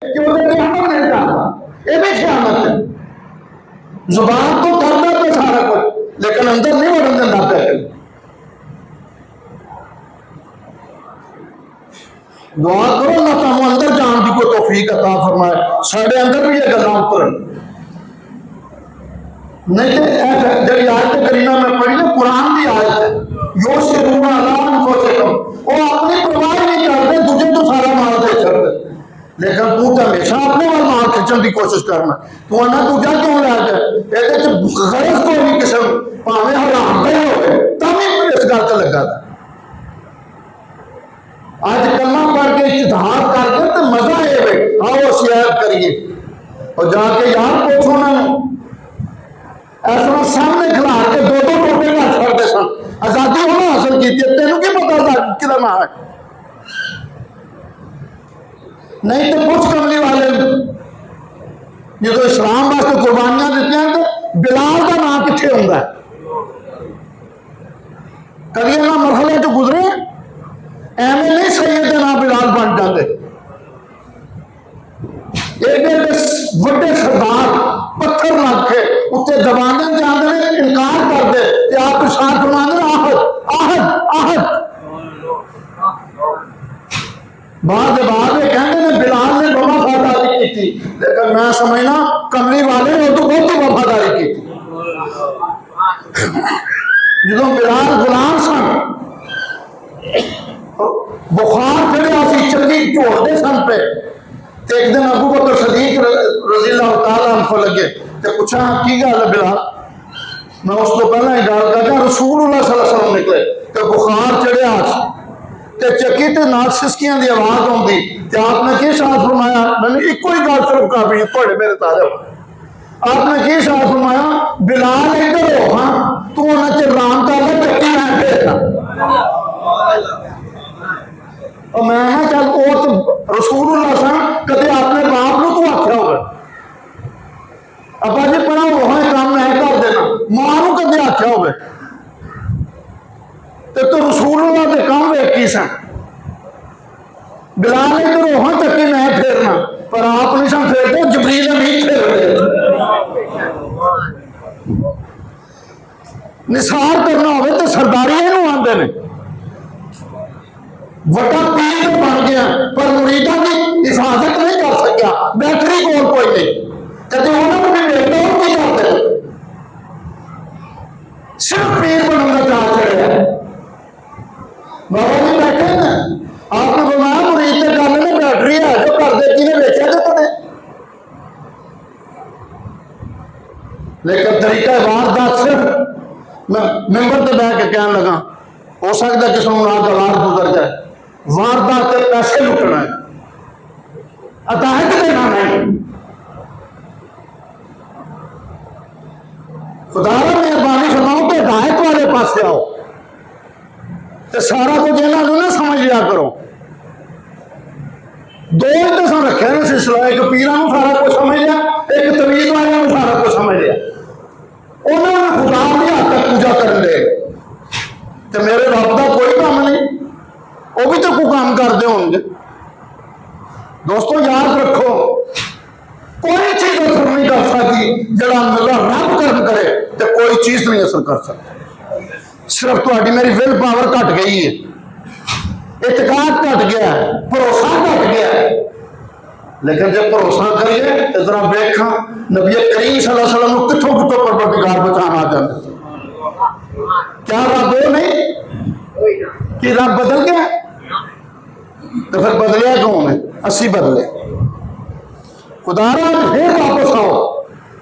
कि वो क़यामत नहीं जाता, ये भी क़यामत है। जुबान तो करता तो सारा कुछ, लेकिन अंदर नहीं वड़न देता पे। दुआ करो अल्लाह तुहानू अंदर जान की कोई तौफीक अता फरमाए, साडे अंदर भी ये गल्लां उतरन। नहीं तो जी आयत करीना में पढ़ी ना, कुरान की आयत है, यो सिरूना अलाम सोचेकम, वो अपनी परवाह नहीं करते, तुझे तो सारा माल दे छड़ते, लेकिन तू तो हमेशा अपने वाल माल खिंचन की कोशिश करना। तू आना दूजा क्यों लै गया, ये गरज कोई नहीं किस्म, भावें हराम का ही हो तभी इस गल से लगा। अज कलमा पढ़ के इजहार करके तो मजा ये आओ सैर करिए और जाके यार पूछो उन्होंने ऐसा सामने खिला के दो दो टोटे का छड़ते सन, आजादी उन्हें हासिल की, तेन की पता आजादी कि ना है। नहीं तो कुछ कमली वाले जो इस्लाम वास्ते कुर्बानियां दी तो बिलाल का नाम कितने होंगे, कभी इन्होंने मरहले चो गुजरे, एवं नहीं सैयद के नाम बिलाल बन जाते। बड़े सरदार पत्थर लग के उत्ते दबाने जाते इनकार करते, आप साथ फरमाते आहद आहद आहद। बाद कहते ने बिलाल ने वफादारी की, लेकिन मैं समझना कमली वाले ने तो बहुत वफादारी की। जो बिलाल गुलाम सन, बुखार चढ़िया चंगी झोड़ते सन पे, एक दिन अबू बकर सदीक रज़ी अल्लाह तआला अन्हु लगे तो पूछा की गल है बिलाल, मैं उस तो पहले ही गल करता रसूलुल्लाह सल्लल्लाहु अलैहि वसल्लम निकले तो बुखार चढ़िया तो चक्की तो नाल सिसकियां की आवाज आती तो आपने की साथ फरमाया, मैंने एको ही गल सिर्फ काफी थोड़े मेरे तारे, आपने की साथ फरमाया बिलाल इधर हो, हाँ तू उन्हें चिर आराम कर ले, चक्की मैं फेरना। और मैं चल वो तो रसूलुल्लाह सन, कदे अपने बाप को तू आख्या होगा अब्बा जी पढ़ा वो काम मैं कर देना, मां को कदे आख्या होगा, तो रसूलुल्लाह के काम वेख की सन, बिलाल इधर हो चक्की मैं फेरना, पर आप नहीं सन फेरते, जबरील अमीन फेरते। निसार करना हो तो सरदारी आते हैं, वड्डा पीर तो बन गया पर मुरीदा की हिफाजत नहीं कर सकिया, बैटरी कोल कोई नहीं, कभी उन्होंने भी देखा और की करते, सिर्फ पीर बनने का चाह चढ़े। बाबा जी बैठे ना, आपने बनाया मुरीद के गल में बैटरी है जो कर दे कि बेचा जो तुझे, लेकिन तरीका वारदात सिर्फ मैं मेंबर से बह के कहने लगा, हो सकता किसी को ना गवार गुजर जाए, वारदात से पैसे लुटना है, अदायत देना नहीं। खुदा मेहरबानी फरमाओ तो अदायत वाले पास आओ, तो सारा कुछ इन्हों ना समझ लिया करो। दो ही तो रखे ना सिलसिला, एक पीर सारा कुछ समझ लिया, एक तवीज वाले सारा कुछ समझ लिया, उन्होंने खुदा की हद तक पूजा कर ले, तो मेरे रब का कोई काम नहीं, वो भी तो कोई काम करते होंगे। दोस्तों याद रखो, कोई चीज असर नहीं कर सकती जरा मेरा रब कर्म करे, तो कोई चीज नहीं असर कर सकती, सिर्फ तुम्हारी मेरी विल पावर घट गई है, इतकाद घट गया, भरोसा घट गया। लेकिन जब भरोसा करिए तो जरा देखा नबी करीम सल्लल्लाहु अलैहि वसल्लम कितों कितों परवरदिगार बचाना आ जाते, क्या रब वो नहीं कि रब बदल गया, तो फिर बदलिया कौन है, असी बदले। खुदारा फिर वापस आओ,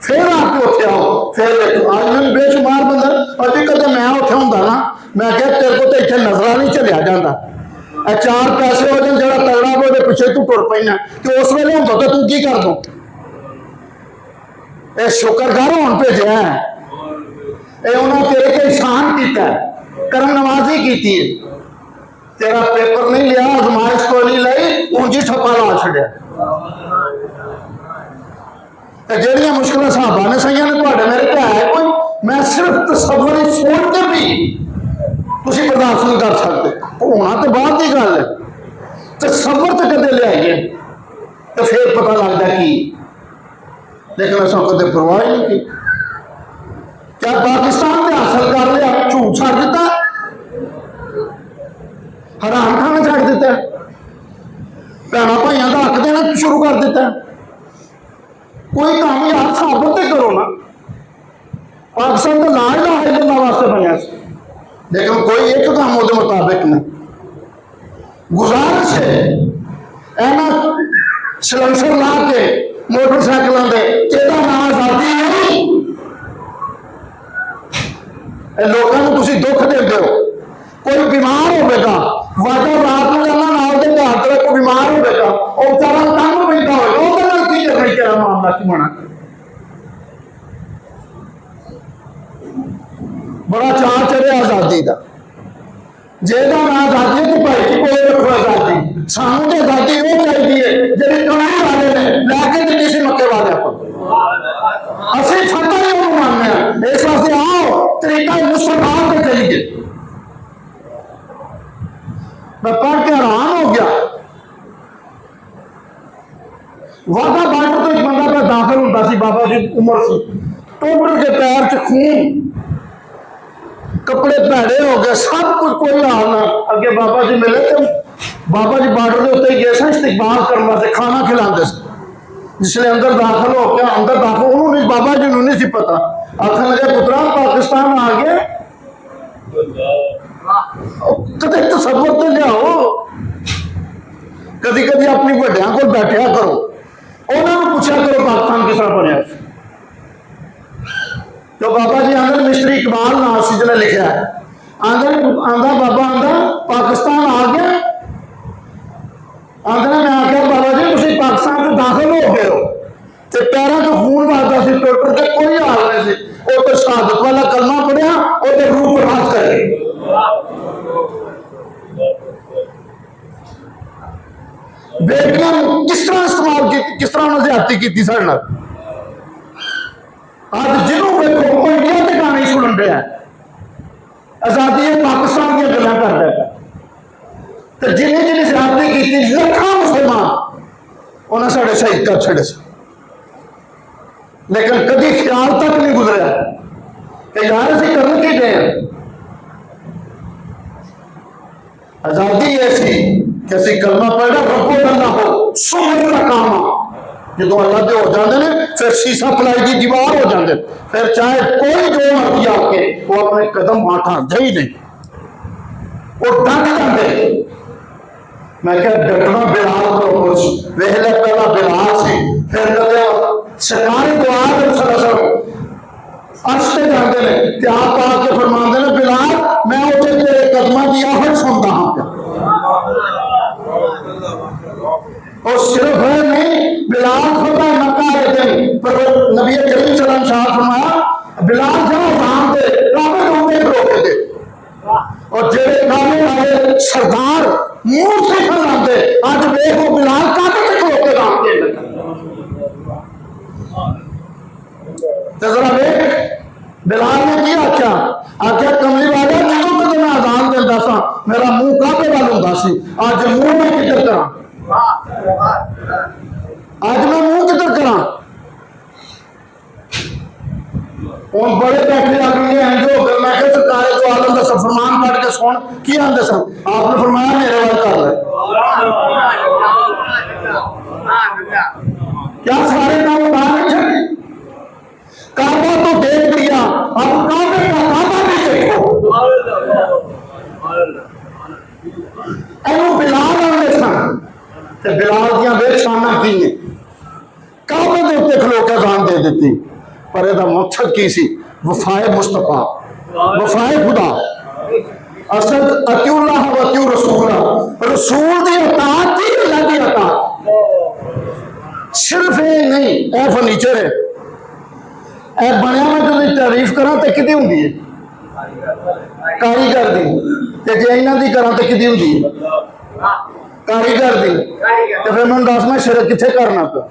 फिर आके उठे आओ, फिर देखो आज मैंने बेशुमार बंदा अभी कदम मैं उठे होंगे ना, मैं क्या तेरे को तो इतने नजर नहीं चलिया जाता, चार पैसे हो जाए जरा तगड़ा हो पिछे तू टुर पैना, तो उस वेले होंगे तो तू की कर दो, ये शुक्र कर हूं भेजा है, ये उन्होंने तेरे के एहसान किया, करम नवाजी की, तेरा पेपर नहीं लिया, आजमाइश को नहीं लाई, ऊंची ठप्पा ला छड़िया। जड़िया मुश्किल साहबा ने सही ने तो मेरे को है कोई, मैं सिर्फ तसव्वुर सोच के भी तुम बर्दाश्त नहीं कर सकते, होना तो बात की गल है, तसव्वुर तो कदे लियाइए तो फिर पता लगता की, लेकिन असा कदे परवाह ही नहीं की। क्या पाकिस्तान ने हासिल कर लिया, झूठ छड़ दिता, हराम खाना छड़ दिता, भैन भाइयों का हक देना शुरू कर दिता। कोई काम यार साबित तो करो ना। पाकिस्तान का ना इलाहा वास्ते बनया, लेकिन कोई एक काम वो मुताबिक नहीं। गुजारिश है इन्होंने सलेंसर ला के मोटरसाइकिलों के एदा ना आजादी नहीं, लोगों को तुम दुख देते हो। कोई बीमार होगा, वादा रात में जाना नाल दे घर तेरे कोई बीमार होगा, और बेचारा तंग पैदा होगा, वो की करना, क्या मामला की होना। बड़ा चाह चढ़िया आजादी का, जेदा ना आजादी तो भाई जी कोई रखो आजादी, सानू तो आजादी वो चाहिए जी कमाई वाले ने लैके तो किसी मक्के वाले असं फतह ही वो मानने। इस वास्ते आओ तरीका मुसलमान को चाहिए। मैं पढ़ के हैरान हो गया। वाघा बॉर्डर तो एक बंदा पर दाखिल होता सी, बाबा जी उम्र से टोटल के पैर च खून, कपड़े भैड़े हो गए, सब कुछ कोई हाल ना। अगे बाबा जी मिले तो बाबा जी बॉर्डर के उत्ते गए थे इस्तकबाल करने वास्ते, खाना खिलाते। जिसले अंदर दाखिल हो गया, अंदर दाखिल उन्होंने बाबा जी नहीं सी पता, आखन लगे पुत्रा पाकिस्तान आ गया, कदे तसव्वुर तो लियाओ। कदी कदी अपनी वड्डियां कोल बैठा करो, उन्होंने पूछा करो पाकिस्तान किस तरह बनया। तो बाबा जी आंदे मिस्त्री इकबाल नाम से जिन्हें लिखा है, आंदा बाबा आंदा पाकिस्तान आ गया। आंदा मैं आख्या बाबा जी तुम पाकिस्तान से दाखिल हो गए हो, तो पैरों तो खून बहता सी, टुट के कोई हाल नहीं सी। वो तो शहादत वाला कलमा पढ़िया, वो तो रूह प्रभात कर गई। बेटियां किस तरह इस्तेमाल की, किस तरह ज्यादती की साढ़े नाल। अज जिन्हों देखो वो इंडिया के गाने सुन रहे हैं, आजादी पाकिस्तान की गल्लां कर रहा है। तो जिन्हें जिन्हें ज्यादती की लखा मुसलमान उन्हें साढ़े शहीद कर छड़े, लेकिन कभी ख्याल तक नहीं गुजरा कि यार असीं करन की गए। आजादी ऐसी कि असीं कलमा पढ़ना रब्बो करना हो सुमर का काम। जो अल्लाह के हो जाते हैं फिर शीशा पलाई की दीवार हो जाते, फिर चाहे कोई जो मर्जी आके वो अपने कदम हटाते ही नहीं, वो डट जाते। मैं क्या डटना बिलाल को कुछ वेहले पहला बिलाल से, फिर सरकारी दुआ अर्श जाते हैं कि आप आके फरमाते हैं बिलाल मैं उसे तेरे कदम की आहट सुनता हाँ क्या। और सिर्फ है नहीं, बिलाल खुदा मक्का दिन पर नबी करीम सल्लल्लाहु अलैहि वसल्लम फरमाया बिलाल जब नाम दे काबे होंगे रोके दे, और जेड़े काबे वाले सरदार मुंह से फरमाते आज देखो बिलाल काबे तक रोके नाम दे। तो जरा देख बिलाल ने क्या आख्या, आख्या कमली वाले जो कदम मैं आजान देता सा मेरा मुंह काबे वाल होंदा सी, आज मुंह में किधर करा, आज मैं मुंह किधर करा। हम बड़े बैठे आगे हैं जो मैं क्या सरकार जो आलम का फरमान पढ़ के सुन की आते सन, आपने फरमाया मेरे वाल कर ले। क्या सारे काम बाहर छड़े, काबा तो देख लिया, अब काबे का काबा भी देखो। एनू बिलाल आने सन, बिलाल दियां बेशाना की ने काबे के उत्ते खलो के जान दे दी, पर यदा मकसद की सी वफाए मुस्तफा, वफाए खुदा। असल अत्युल्लाह व अत्यु रसूला, रसूल दी अताअत थी, अल्लाह दी अताअत। सिर्फ ये नहीं ए फर्नीचर है, ए बनया मैं जो तारीफ करा तो कितनी होंगी है कारीगर दी, जे इन्हों की करा तो कितनी होंगी है कारीगर दी। तो फिर मैं दस मैं शिरक कितने करना पिया।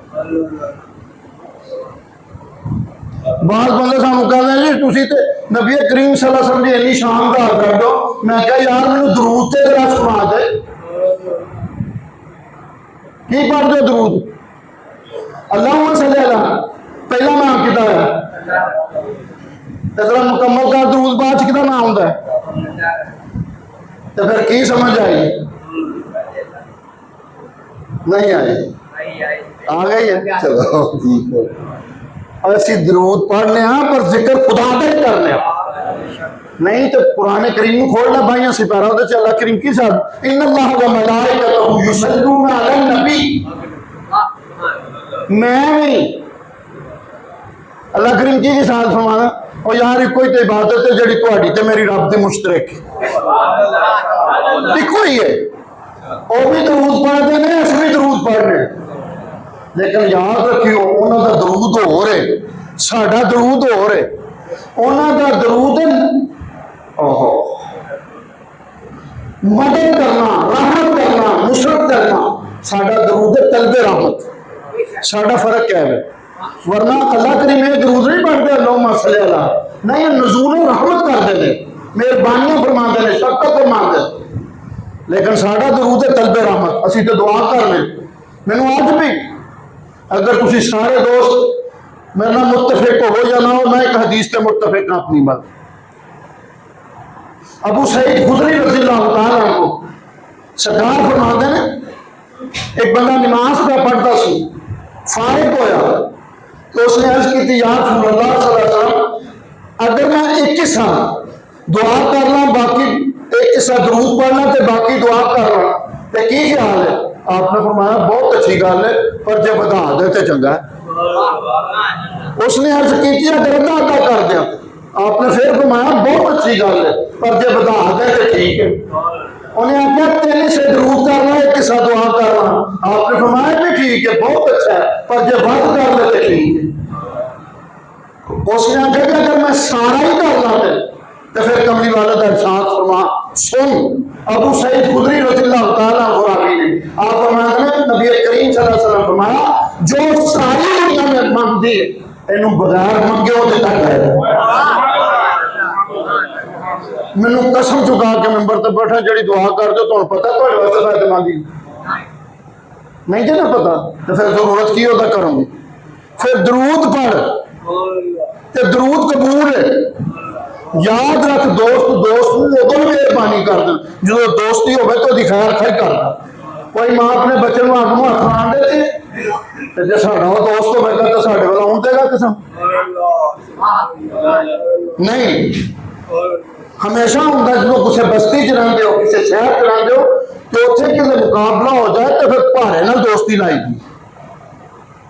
बाद बंदे सानू कहते जी तुसी ते नबी करीम सल्लल्लाहु अलैहि वसल्लम की इन्नी शानदार कर दो। मैं क्या यार मैनू दरूद ते जरा सुना दे, की पढ़ दो दरूद। अल्लाहुम्मा सल्ली अला पहला नाम किदा है जरा मुकम्मल कर दरूद बाद किदा नाम होंदा है तो फिर की समझ आई नहीं आई आ गई है चलो ठीक है असि दरूद पढ़ने पर जिक्र खुदा का ही करने नहीं तो पुराने करीम खोलना भाइयों सिपारा अल्लाह करीम की साथ इन्नल्लाह व मलाइकतहु युसल्लूना अलन नबी मैं भी अल्लाह करीम की साथ फरमाना और यार कोई तो इबादत है जड़ी तुहाडी ते मेरी रब दी मुश्तरक इको ही है वो भी दरूद पढ़ते हैं अस भी दरूद पढ़ने लेकिन याद रखियो उन्होंने का दरूद हो रहे साडा दरूद हो रहे उन्होंने का दरूद ओहो मदद करना रहमत करना नुसरत करना साडा दरूद है तलबे रहमत साडा फर्क क्या है वरना अल्लाह करीम में दरूद नहीं पढ़ते अल्लाहुम्मा सल्ली अला नहीं नज़ूल रहमत करते हैं मेहरबानियां फरमाते हैं शफकत फरमाते हैं लेकिन साडा दरूद है तलबे रहमत असी तो दुआ करने मैनू अज भी अगर तुसी सारे दोस्त मेरे नाल मुत्तफिक हो या ना हो मैं एक हदीस से मुत्तफिक हाँ अपनी बात अबू सईद खुदरी रज़ी अल्लाह तआला अन्हु सरकार फरमाते हैं एक बंदा नमाज का पढ़ता सी फारिग होया तो उसने अर्ज की थी या रसूल अल्लाह सल्लल्लाहु अलैहि वसल्लम अगर मैं एक हिस्सा दुआ करना बाकी एक हिस्सा दरूद पढ़ना तो बाकी दुआ करना तो की ख्याल है आपने फरमाया बहुत अच्छी गल है पर जो बधा दे तो चंगा है उसने अर्ज की अगर अद्धा अद्धा कर दिया आपने फिर फरमाया बहुत अच्छी गल है पर जो बधा दे तो ठीक है उन्हें आख्या तीन हिस्से दरूद करना एक हिस्सा दुआ करना आपने फरमाया भी ठीक है बहुत अच्छा है पर जो बद कर ले तो ठीक है उसने आख्या कि अगर मैं सारा ही करना तो फिर कमली वाला का इरशाद फरमा सुन अबू सईद खुदरी रज़ियल्लाहु तआला अन्हु ने आप फरमाते हैं नबी करीम सल्लल्लाहु अलैहि वसल्लम फरमाया जो सारी दुनिया में मंगदी है इन्हू बगैर मंगे होते तक है मैनू कसम चुका के मेंबर ते बैठा जड़ी दुआ कर दो तुहानू पता तुहाडे वास्ते फायदे मंगी नहीं जे ना पता तो फिर जरूरत की होता करूंगी फिर दरूद पढ़ ते दरूद कबूल है याद रख दोस्त दोस्त उदों मेहरबानी कर दे जो दोस्ती होवे तो खैर खाई करता कोई मां अपने बच्चे को अग मुंह हथ लाण देती ते जे साडा वो दोस्त होवेगा तो साडे वाला आउण देगा कसम नहीं हमेशा होंगे जो किसी बस्ती च रहिंदे हो किसी शहर च रहिंदे हो तो उत्थे किसी मुकाबला हो जाए तो फिर भारे नाल दोस्ती लाई दी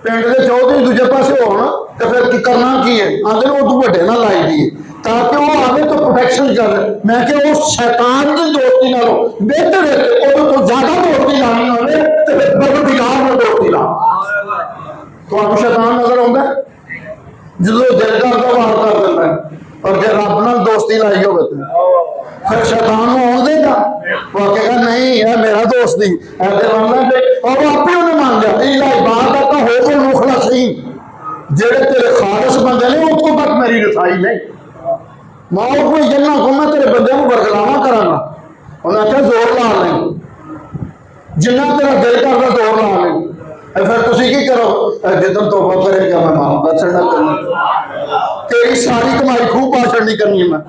पिंड के चौधरी दूजे पासे हो तो फिर करना की है आंदे उदू वड्डे नाल लाई दी ताकि वो आवे तो प्रोटेक्शन कर मैं कि वो शैतान की दोस्ती नालों बेहतर है तो ज्यादा दोस्ती लानी होवे तो फिर परवरदिगार नाल दोस्ती ला तो शैतान नजर आउंदा जो दिल करदा वार कर दिंदा और जो रब नाल दोस्ती लाई हो फिर शैतान आउण देगा वो कहेगा नहीं है मेरा दोस्त नहीं ऐसे मानना और वो आपे उन्हें मान लिया इल्ला इबादत का हो गए मुखलसीन जेड़े तेरे खालिस बंदे ने उनको तक मेरी रसाई नहीं मां को जन्ना को मैं तेरे बंदे को बरगलावा करांगा उन्हें आख्या जोर ला लें जिन्ना तेरा दिल करदा जोर ला लें फिर तुसी की करो जिदन तौबा करेगा मैं माफ कर छड़ना करनी तेरी सारी कमाई खूब पा छड़नी करनी है मैं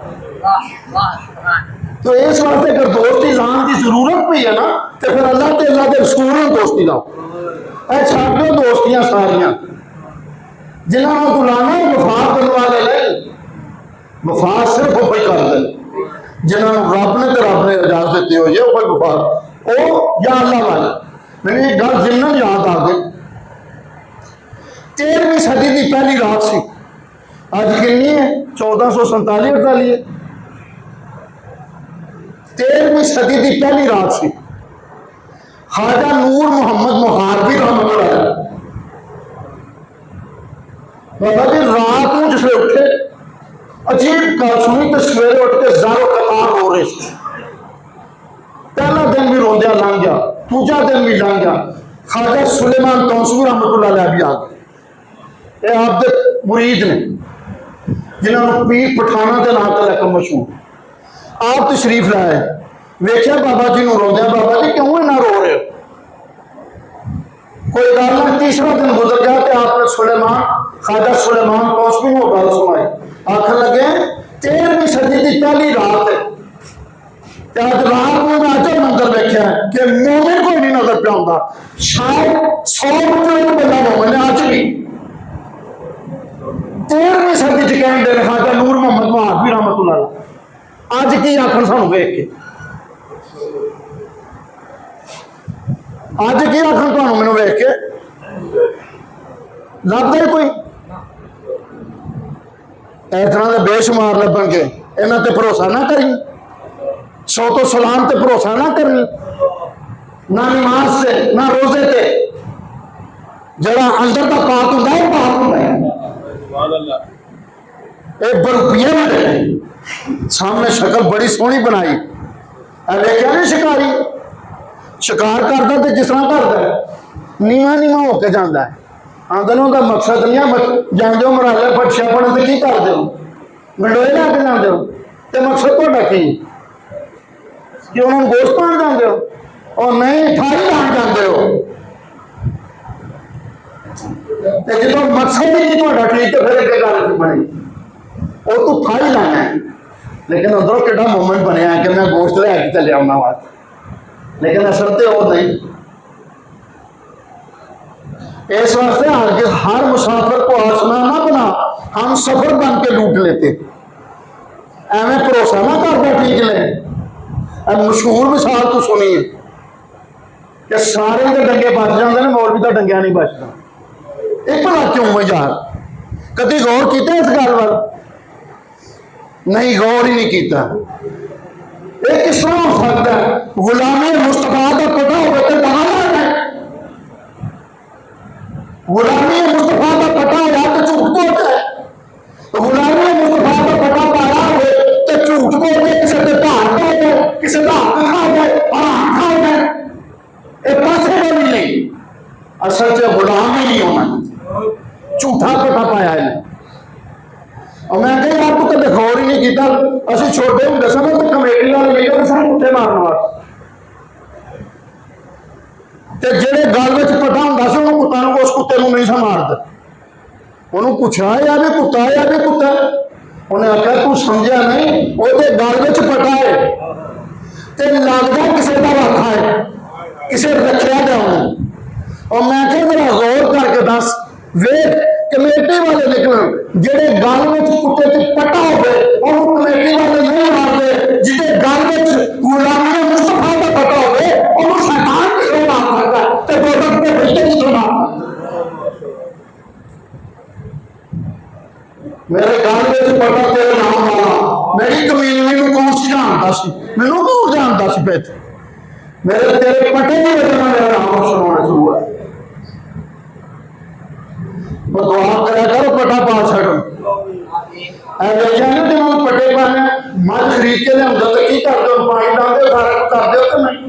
तो इस वास्ते अगर दोस्ती लाने की जरूरत पई है ना तो फिर अल्लाह ते अल्लाह दे रसूल नाल दोस्ती लाओ ए छड्ड दो दोस्तियां सारियां जिन्हां नाल लाना वफा करने वाले नहीं वफा सिर्फ वो कर दे जिन्होंने रब ने इजाजत दी हो ये कोई वफा ओ या अल्लाह वाले मैंने एक गल जिन्ना याद आ गई 13वीं सदी की पहली रात सी अज कितनी है 1447-48 है 13वीं सदी की पहली रात सी ख्वाजा नूर मोहम्मद मुहारबी रहमतुल्लाह बाबा जी रात को जिसले उठे अजीब गल सुनी तो सवेरे उठ के जारो कतार हो रहे थे पहला दिन भी रोंदिया लंघ गया दूजा दिन भी लंघ गया ख्वाजा सुलेमान तौसूरी रहमतुल्लाह अलैह भी आ गए ये आपके मुरीद ने जिन्होंने पीर पठाना के नाम से लेकर मशहूर आप तशरीफ लाए वेख्या बाबा जी को रोंदिया बाबा जी क्यों इन्ना रो रहे हो कोई गल ना तीसरा दिन गुजर गया तो आपने सुलेमान ख्वाजा सुलेमान कौसमी को गल सुनाई, आखन लगे 13वीं सदी की पहली रात है, अज रात में मैं अजब मंजर देखा कि मोमिन कोई नहीं नजर पे आता, शायद 100 एक बंदा मोमिन है अज भी। 13वीं सदी च कहते हैं ख्वाजा नूर मोहम्मद महाजवी रहमतुल्लाह, अज की आखन सानू वेख के, अज की आखन तुहानू मैनू वेख के लगता है कोई इस तरह के बेशुमार लभन के, इन्हां ते भरोसा ना करी, 100 तो सलाम ते भरोसा ना करनी, ना नमाज से ना रोजे ते, जरा अंदर का पाक होंदा है पाक होंदा है। एक बरूपिया मेरे सामने शक्ल बड़ी सोहनी बनाई, देखा नहीं शिकारी शिकार करता तो जिस तरह करता नीवा नीवा होके जाता है, आंदे उनका मकसद नहीं है जाते हो मराले पक्षियां पड़े तो की करते हो, गंडोए लैके जाते हो, तो मकसद ਤੁਹਾਡਾ की कि उन्होंने गोश्त पान जाते हो, और नहीं थाई लान जाते हो, तो जो मकसद ही नहीं ਤੁਹਾਡਾ ठीक तो फिर एक गल बनी, वो तू थाई लाना है, लेकिन उधरों कितना मोमेंट बनया कि मैं गोश्त लैके चले आना वा, लेकिन असल तो वो नहीं। इस वास्ते आगे हर मुसाफिर को आसमान ना बना, हम सफर बन के लूट लेते, एवं भरोसा ना करता ठीक ने। मशहूर मिसाल तो सुनी है कि सारे के डंगे बच जाते हैं, मौलवी का डंगिया नहीं बचता, एक भला क्यों है यार, कभी गौर किया इस गल वाल? नहीं, गौर ही नहीं किया। ये किस तरह हो सकता है? गुलामी मुस्तफा का पता हो तो बहाना है, गुलामी मुस्तफा का पता हो तो झूठ बोलता है, गुलामी मुस्तफा का पता पाया हो तो झूठ बोलते, किसी के भार खा जाए, किसी का हक खा जाए, हराम खा जाए, एक पासे का भी नहीं, असल से गुलाम ही नहीं होना, झूठा पता पाया है। और मैं कही यार तू कदे गौर ही नहीं किया, असं छोटे होंगे समय तो कमेटी वाले नहीं करते सारे कुत्ते मारने वास्ते, जेड़े गल में पता होंगे से उन्होंने कुत्ता उस कुत्ते को नहीं सा मारते, उन्होंने पूछा या भी कुत्ता है या भी कुत्ता, उन्हें आख्या तू समझा नहीं, वो गल में पता है तो लगता किसी का रखा है, किसी रखा गया उन्हें। और मैं क्या जरा गौर करके दस वेख कमेटी वाले निकलन जेडे गल में कुत्ते से पटा हो गए और कमेटी वाले नहीं मारते, जिसे गल में गुलामी मुस्तफा का पता हो गए और शैतान किसको मार सकता है तो बोतल पे बेटे किसको मार। मेरे गल में पटा तेरे नाम वाला मेरी कमीनी में कौन सी जानता सी, मैनू कौन जानता सी पे मेरे तेरे पटे नहीं बजना मेरा नाम सुनाने शुरू है। दुआ करा करो पटा पा छो, पटे पाने मज खरीद के लिया तो की कर दो, पानी डालते सारा कुछ कर दो कि नहीं,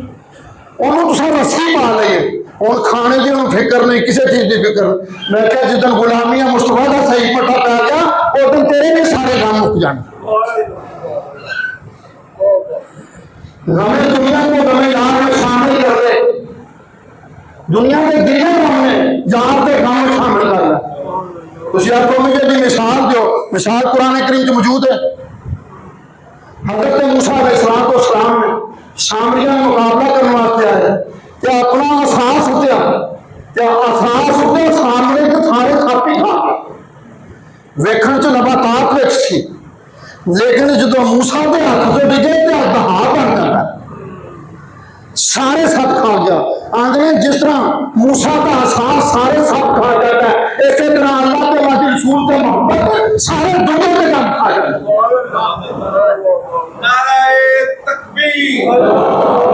उन्होंने तुम रस्सी पा लीए, हम खाने की उन्होंने फिक्र नहीं, किसी चीज की फिक्र। मैं क्या जिस दिन गुलामी मुस्तफा का सही पटा पै गया उस दिन तेरे भी सारे काम मुक जाने, गमे दुनिया को गमे यार में शामिल कर ले, दुनिया के दिने गम में यार के काम में शामिल कर ले। तुम आपको मुझे भी मिसाल दो, मिसाल कुरान करीम मौजूद है, हजरत मूसा अलैहिस्सलाम ने सामरिया में मुकाबला करने वास्ते आए, तो अपना अहसास उठा, अहसास उठे सामने के सारे खापी खा गए, वेखण च नबातात विच सी, लेकिन जो मूसा के हाथ से डिगे तो दहा बन जाता, सारे सब खा गया। आंदे जिस तरह मूसा का एहसास सारे सब खा जाता है, इसी तरह अल्लाह के वादी रसूल के मोहब्बत सारे दुनिया के काम खा जाता है। नाराए तकबीर,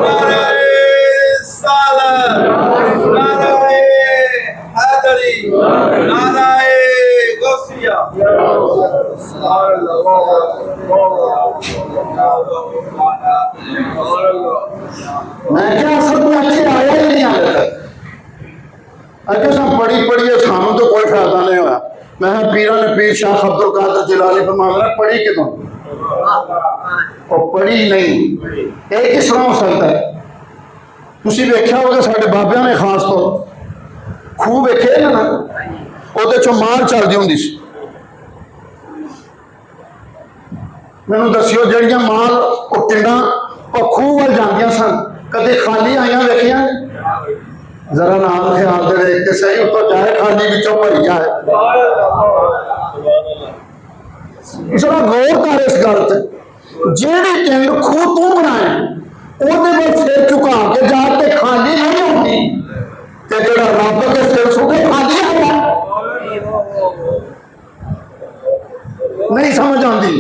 नाराए सालत, नाराए हैदरी, नाराए गौसिया। मैं क्या सब अच्छे आया ही नहीं आया तक, अगे सब पढ़ी पढ़िए सानू तो कोई फायदा नहीं होया। मैं पीरा ने पीर शाह अब्दुल कादिर जिलानी फरमाया पढ़ी कितों, और पढ़ी नहीं, ये किस तरह हो सकता है? तुम वेख्या होगा साढ़े बाबिया ने खास तौर खूह वेखे ना, मार चलती होंगी सी। मैनू दसियो जड़ियां माल टिंडा खूह वाल जांदियां सन कदे खाली आईयां वेखियां? जरा नाल ख्याल दे देख के सही उतो जाए खाली विचों भरी जाए। जरा गौर कर इस गल ते, जेड़ी टिंड खूह तू बनाए ओहदे पर सिर झुका के जाके खाली नहीं होती, ते जेड़ा रब के सिर सुटे खाली होगा। नहीं समझ आती,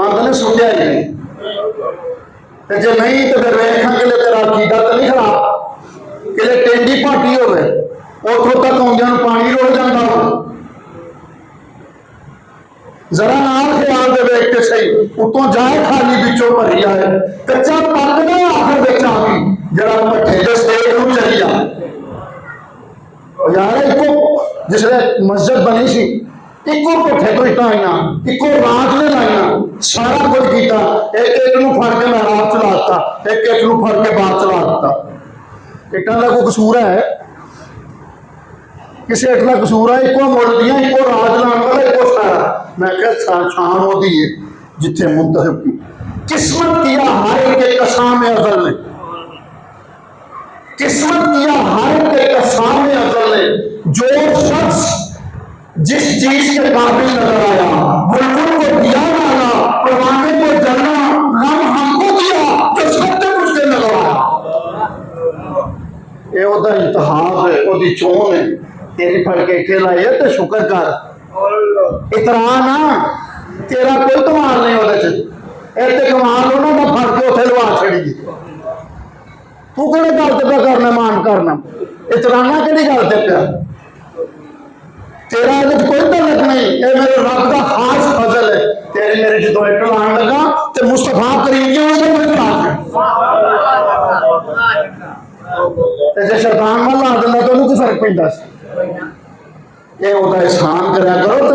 आंदा ने सुनिया ही नहीं। ते जे नहीं तो फिर वेखा कि तेरा अकीदा तो नहीं खराब, कि टेंडी भाटी होवे उतों तक आउंदियां नूं पानी रोल जाता हो। जरा नाल ख्याल दे वेख के सही उतों जाए खाली विचों भरी जाए, कच्चा पक ना आखिर विच आ गई जरा भट्ठे दे स्टेज नूं चली जाए। यार इको जिसले मस्जिद बनी सी इको भट्ठे तो इटा आईया, इको रात ने लाइया, सारा कुछ किया, एक एक नूं फड़ के महराब चला दिता, एक एक नूं फड़ के बाहर चला दिता। इटां दा कोई कसूर है? किसी इट का कसूर है? इको मुल दियां, इको राज लाने वाला, इको सारा। मैं क्या शान होती है जिथे मुंतखब की किस्मत किया हर एक कसाम अजल ने, किस्मत किया हर एक कसाम अजल ने। जो शख्स जिस चीज के काबिल नजर आया, बुलबुल को दिया माना, परवाने को जलना गम हमको दिया, जो सबसे मुश्किल नजर आया। ये ओदा इंतहाब है, ओदी चोन है, तेरी फड़ के इत्थे लाई है तो शुक्र कर। इतरा ना, तेरा कोई कमाल नहीं ओदे च, इत्थे कमाल उन्हां दा फड़ के उत्थे लवा छड़ी। तू किहड़े गल ते करना मान करना, इतराना किहड़ी गल ते पिया? तेरा ये कोई तलक नहीं, ये मेरे रब का खास फजल है। तेरी मेरे जो इट लान लगा तो मुस्तफा करीम के जे शैतान में ला देना तो उन्हें फर्क पैंदा ये होता एहसान करा करो तो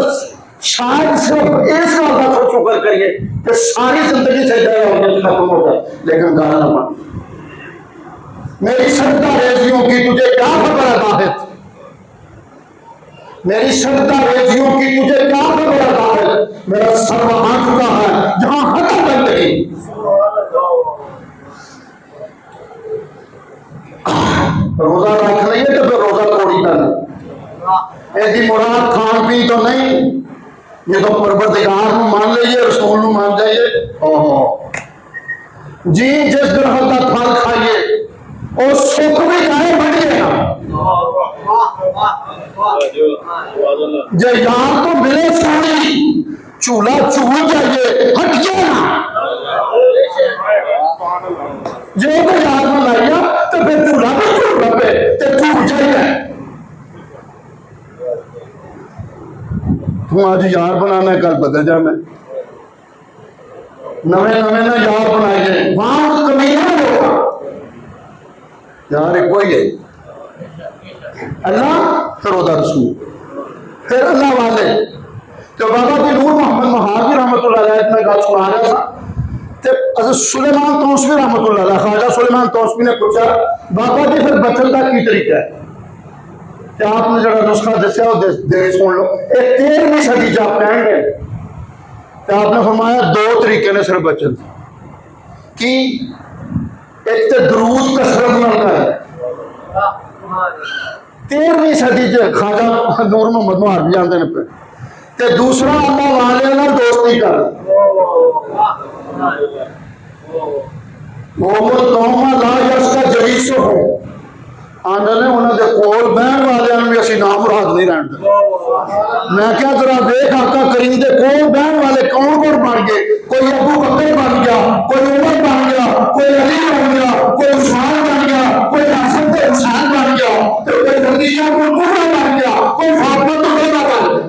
शायद सिर्फ इस गल का शुक्र करिए कि सारी जिंदगी सजदा खत्म हो जाए, लेकिन गल ना बन। मेरी सजदा रेजियों की तुझे क्या खबर है दाहिद, मेरी सजदा रेजियों की तुझे क्या खबर है दाहिद, मेरा सर्व आ चुका है जहां खत्म बन गई। रोजा रख लिये तो फिर रोजा तोड़ी कर यदि मुराद खान पी तो नहीं, ये तो परवरदिगार को मान लीजिए, रसूल को मान जाइए। जी जिस ग्रह का फल खाइए और सुख भी खाए बढ़िएगा। जे यार तो मिले सोनी चूल्हा चूल जाइए हट जाना, जे तो यार में लाइया तो फिर चूल्हा भी चूल पे तो चूल जाइए। तू आज यार बनाना कल बदल जा, मैं नवे नवे ना यार बनाइए वहां कमीना होगा यार एक कोई है अल्लाह फिर उदा रसूल फिर अल्लाह वाले। तो बाबा जी नूर मोहम्मद महाजी रहमतुल्लाह अलैह में गल सुना रहा था, तो सुलेमान तौसवी रहमतुल्लाह अलैह, ख्वाजा सुलेमान तौसवी ने पूछा बाबा जी फिर बचन का की तरीका है? तो आपने जो नुस्खा दसिया वो दे सुन लो। एक 13वीं सदी च आप कहेंगे तो आपने फरमाया दो तरीके ने सिर्फ बचन की, एक तो दरूद कसरत नाल कर, 13वीं सदी च ख्वाजा नूर मोहम्मद महाजी आंदे ने पे, ते दूसरा अल्लाह वाले नाल दोस्ती कर। मोहम्मद कौमा ला यस्का जरीसो हो आंदे ने उन्होंने कोल बहन वाले भी असं नाम मुराद नहीं रहन दे। मैं क्या जरा देख आका करीम दे कोल बहन वाले कौन कौन बन गए? कोई अबू बकर बन गया, कोई उमर बन गया, कोई अली बन गया, कोई उस्मान बन गया, कोई हसन ते हुसैन बन गया, तो कोई खदीजा को कुबरा बन गया, कोई फातिमा तो ज़हरा बन गया।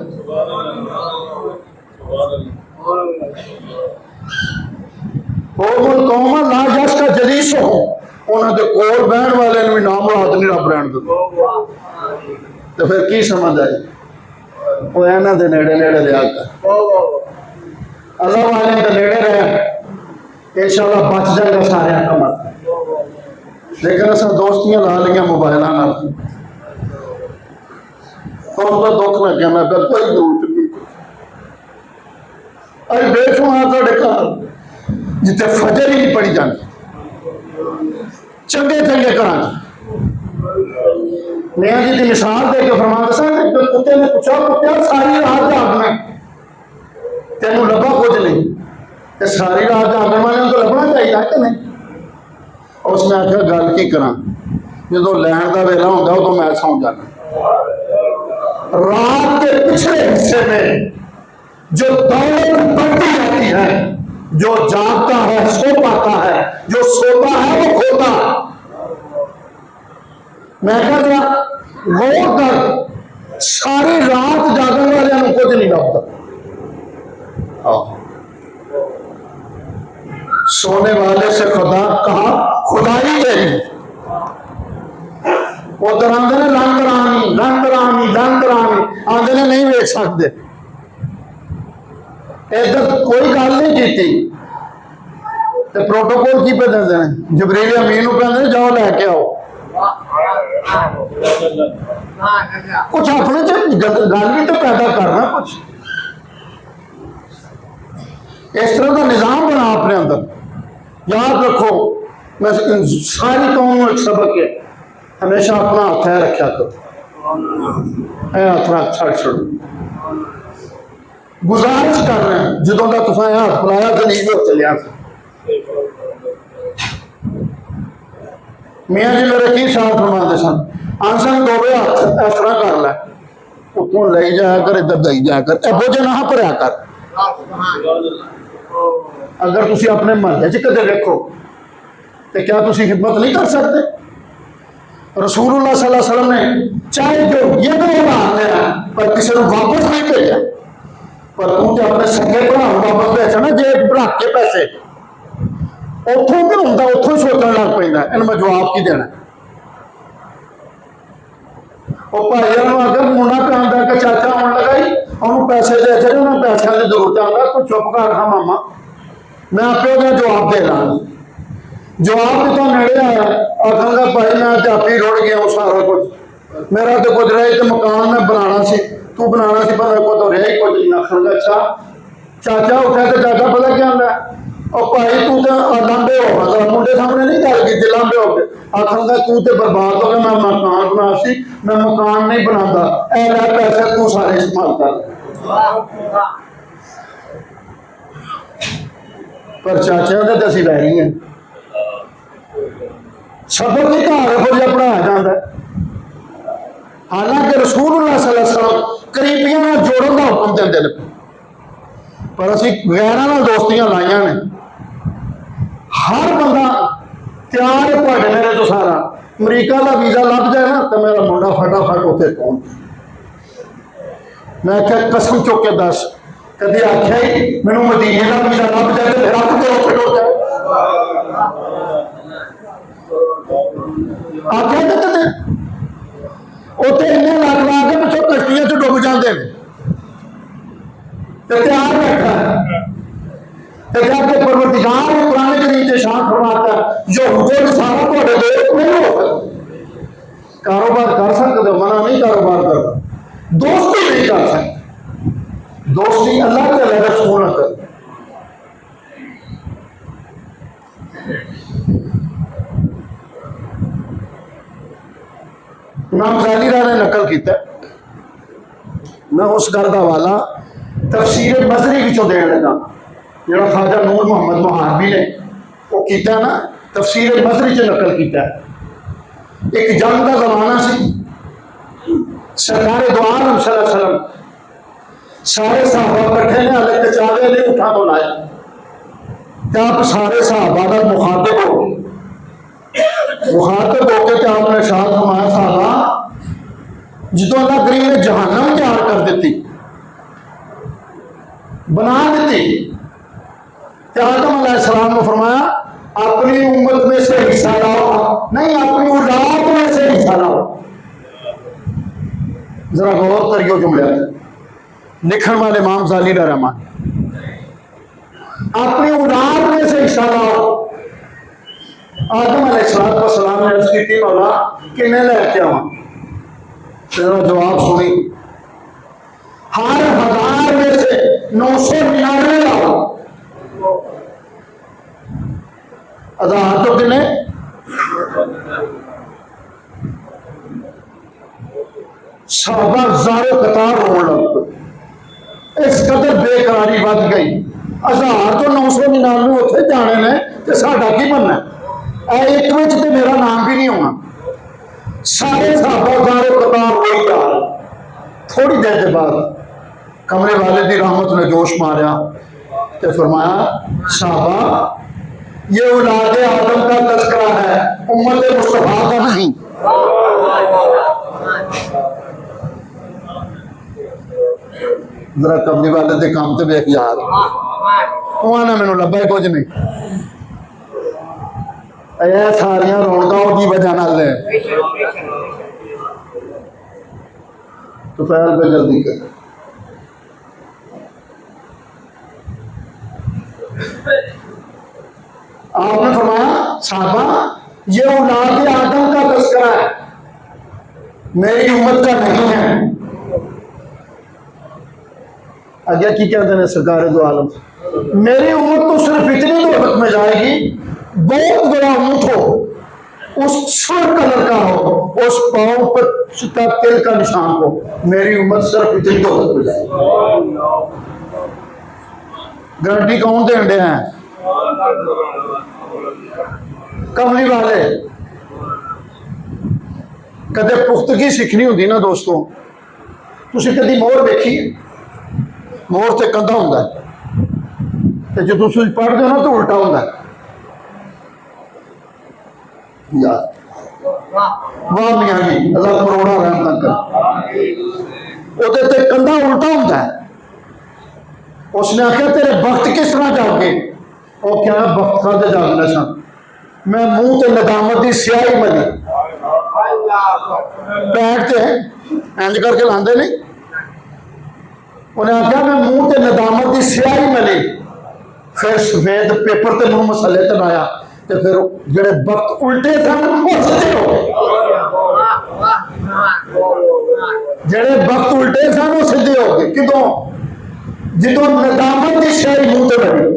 कौमा ला यश का जरीस हो उन्होंने कोल बहन वाले भी नाम मुराद नहीं रब रहन दे। तो फिर की समझ आई? वो इन्हों के नेड़े नेड़े लिया कर अल्लाह वाले के नेड़े रहे इंशाअल्लाह बच जाएगा सारे कम। लेकिन अस दोस्तियां ला लिया मोबाइलों तो दुख लग गया। मैं कोई जरूरत नहीं। अरे बेशुमार साढ़े घर जिथे फजर ही नहीं पढ़ी जाती, चंगे चंगे घर मियाँ जी की मिसाल दे के फरमा दसा, कुत्ते ने पूछा, कुत्ते सारी रात जागना तेन लभा कुछ नहीं, तो सारी रात जागने वाले तो लभना चाहिए कि नहीं। उसने आखिया गल की करा, जो लैन का वेला होंगे उदो मैं सौ जाना। रात के पिछले हिस्से में जो दौलत बढ़ती रहती है, जो जागता है सो पाता है, जो सोता है वो खोता है। मैं कहता गौर कर, सारी रात जागने वाले कुछ नहीं लगता। सोने वाले से खुदा कहा खुदाई तेरी। उधर आंदे ने लंग रामी आंदे ने नहीं वेख सकते। इधर कोई गल नहीं की तो प्रोटोकॉल की पे देते हैं, जबरील अमीन कहते जाओ लैके आओ। कुछ अपने गल भी तो पैदा करना, कुछ इस तरह का निजाम बना अपने अंदर। याद रखो, मैं सारी कौम को एक सबक है, हमेशा अपना हथ है रखा करो, हथ रख छड़ छोड़। गुजारिश कर रहे हैं जो का तुसा हाथ फलाया दलील हो चलिया। मियाँ जी मेरे की साथ फरमाते सन, आंसन दोवे हाथ इस तरह कर लै, उतों ले जाया कर, इधर दई जाया कर, ए बोझ ना भरया कर। अगर तुसी अपने महल्ले च कदे देखो तो क्या तुसी हिम्मत नहीं कर सकते? रसूलुल्लाह सल्लल्लाहु अलैहि वसल्लम ने चाहे जो ये तो मारने पर किसी को वापस नहीं भेजा, पर तू तो अपने सगे भरा वापस भेजा ना, जेब भरा के पैसे उतों भी होंगे, उतों सोचने लग पैदा इन मैं जवाब की देना। भाई अगर मुंडा कहता कि चाचा आने लगा ही उन्होंने पैसे दे थे, उन्हें पैसों की जरूरत आता, तू चुप कर खा मामा, मैं आपे जवाब दे रहा। जवाब तो नेड़े आया, आखंगा भाई मैं तो आप ही रुड़ गया हूँ, सारा कुछ मेरा तो कुछ रहा तो मकान मैं बनाना सी, तू बनाना सी, पर मेरे को तो रहा ही कुछ नहीं। आखंगा अच्छा चाचा उठा तो चाचा पता क्या होंगे, और भाई तू तो लांबे हो, मुंडे सामने नहीं गल की लांबे हो गए। आखंगा तू तो बर्बाद हो गया, मैं मकान बना सी, मैं मकान नहीं बनाता, ऐ पैसे तू सारे इस्तेमाल कर। पर चाचा तो असी वैरी हैं, सबक ही घर हो जा पढ़ाया जाता है। हालांकि रसूलुल्लाह सल्लल्लाहु अलैहि वसल्लम करीबियां जोड़न का हुक्म देते हैं, पर असी गैरां नाल दोस्तियां लाइया ने। हर बंदा तैयार है पढ़ मेरे तो सारा, अमरीका का वीजा लग जाए ना तो मेरा मुंडा फटाफट उत्थे पहुंच। मैं क्या कसम चुक के दस, कभी आख्या ही मैनू मदीने का वीजा लग जाए तो फिर आप तो उत्थे टुट जाए, आख्या तो कदे उत्थे इन्ने लग ला के पिछों कश्तियां च डुब जाते हैं, तैयार बैठा है। जबकि परवरदिगार ने कुरान करीम से शान फरमाता है जो हुजूर सारा ਤੁਹਾਡੇ दोस्त नहीं हो सकते। कारोबार कर सकते हो, मना नहीं कारोबार करता, दोस्ती नहीं कर सकते, दोस्ती अल्लाह के लगे सोना कर। इमाम ग़ज़ाली ने नकल किया, मैं उस गल का हवाला तफसीर मज़री विचों देन लगा, जो ख्वाजा नूर मोहम्मद मुहारबी ने वो किया ना, तफसीर मज़री च नकल किया। एक जंग का जमाना सी, सरकार दो आलम सल्लल्लाहु अलैहि वसल्लम सारे सहाबा इकट्ठे ने, हाले कचावे ने उठा तो लाया, तो आप सारे सहाबा का मुखातिब हो गए। मुखातिब होकर आपने शाह फरमाया साहबा जो अल्लाह करीम ने जहन्नम तैयार कर दी, बना दी, आदम अलैहिस्सलाम ने फरमाया अपनी उम्मत में से हिस्सा लाओ, नहीं अपनी औलाद में से हिस्सा लाओ। जरा गौर करियो जुमले लिखने वाले इमाम ग़ज़ाली रहमान, अपनी औलाद में से हिस्सा लाओ। आदम अलैहिस्सलाम ने अर्ज़ की मौला किन्ने लेके आवां, जरा जवाब सुनी, हर 1000 में से 999 लाओ। 1000 तो कितने? साहबा हजारों कतार रोन लग पे। इस कदर बेकरारी बढ़ गई। 1000 तो 999 उत्थे जाने ने ते साडा की बनना? एक विच ते मेरा नाम भी नहीं होना। सारे साहबा हजारों कतार रोई जा। थोड़ी देर के बाद कमरे वाले की रहमत ने जोश मारा तो फरमाया साहबा ये औलादे आदम का तस्करा है, उम्मत मुस्तफा का नहीं। जरा कमरे वाले के काम से देख यार, उन्होंने मैनू लभा ही कुछ नहीं। यह सारिया रौनक की वजह नाल ने। तो पैर पे जल्दी कर। आपने फरमाया साहबा ये औलाद आदम का तस्करा है, मेरी उम्मत का नहीं है। आगे की कहते हैं सरकार दो आलम, मेरी उम्मत तो सिर्फ इतनी दोहत में जाएगी, बहुत बड़ा ऊंट हो, उस सुर कलर का हो, उस पांव पर तिल का निशान हो, मेरी उम्मत सिर्फ इतनी दोहत में जाएगी। गारंटी कौन दे रहे हैं? कमली वाले। कदे पुख्तगी सीखनी होंगी ना दोस्तों, तुसी कदी मोर देखी? मोर से कंधा होंगे, जो तुम पढ़ते हो ना तो उल्टा होंगे। यार वाह मियां जी, अल्लाह करोड़ा रहमत करे। ओदे ते कंधा उल्टा होंगे। उसने आख्या तेरे वक्त किस तरह जागे? और क्या वक्त का जागना सन, मैं मुंह ते नदामत की स्याही मली। पैंट ते इंज करके लाते नहीं। उन्हें आख्या मैं मुंह ते नदामत की स्याही मली, फिर सफेद पेपर ते मुंह मसाले ते लाया, तो फिर जेड़े वक्त उल्टे सन वो सीधे हो गए। जेड़े वक्त उल्टे सन वो सीधे हो गए। किदों? जिदों नदामत की स्याही मुंह ते लगी।